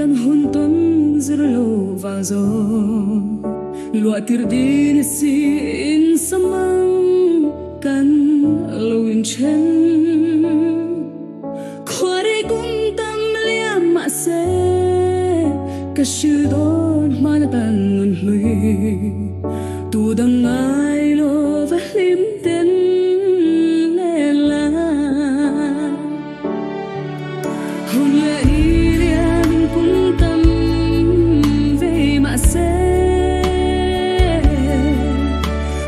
kan hun ton zirlo vang zo lua tir din si in samang kan loin chen khore kum tam liam ma se ka shu don man tan ngun hui tu dang ai lo va lim ten le la hôn lệ liam kum tam ve ma se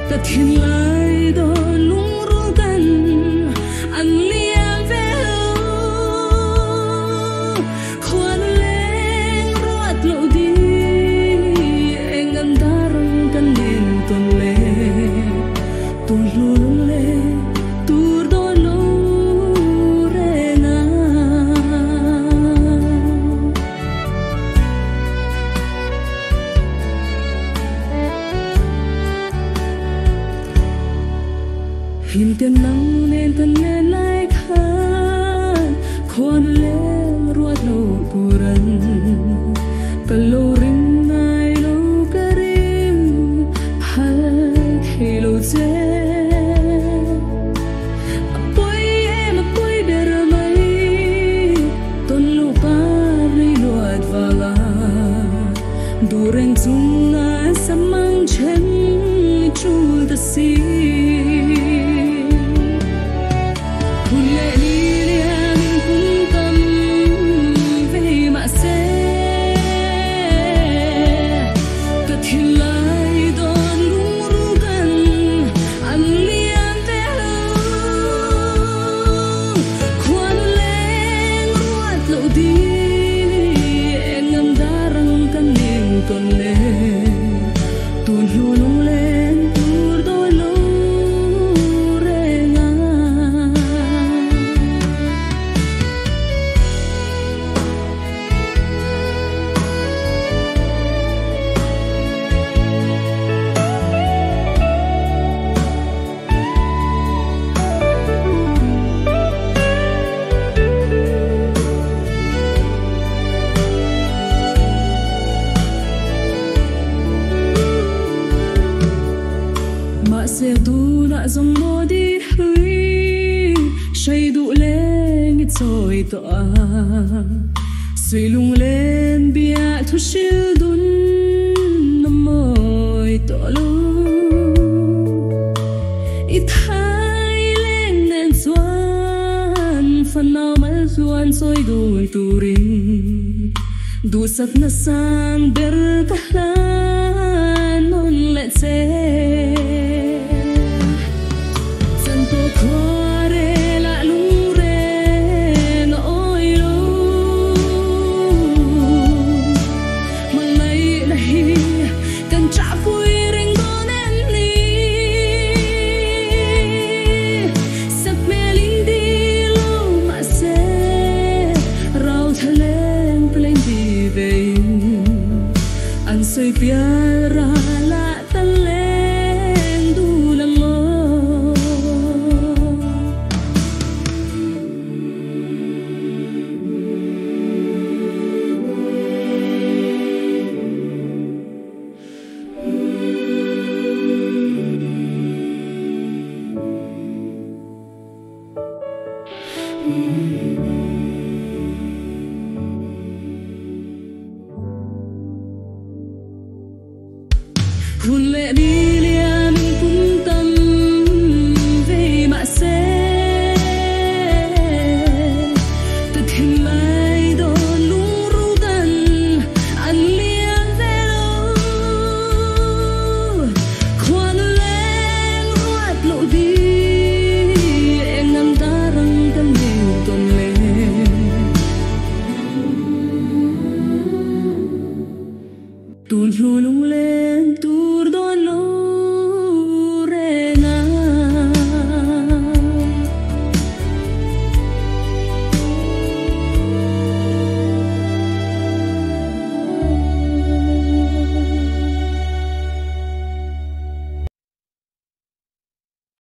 ta thiên lai do lung ruกันอันเลียงเวควรเลงรอดโลดีเองอันดารังกันเองตนเลตุลลุลเลตูรโดโลเรนาหิมเตียนนังเนนตันเนนไลคันควรเลงรวดโลปูรันกะโลริงไงโลกะริงพัลเทโลเจปุยเอมาปุยเบรมัยต้นลูปาริลวดวาลาดูเร่งจุงงาสมังเชนจูดสีsẽ tu đã dòng mô đi hơi say đủ lên ít rồi tỏa suy lung lên bia thu siêu đun nằm môi tỏa lu ít hai lên nên xuân phần nào mà xuân soi đuôi tu ring du sat na sang ber kahlan non let se Cuore la lure no oiro Malay lahi kan chapui ringon enli Sap meling di lo mase Rau thaleng pleng di vein An soy piara la taleng du lang mo Hôn lệ đi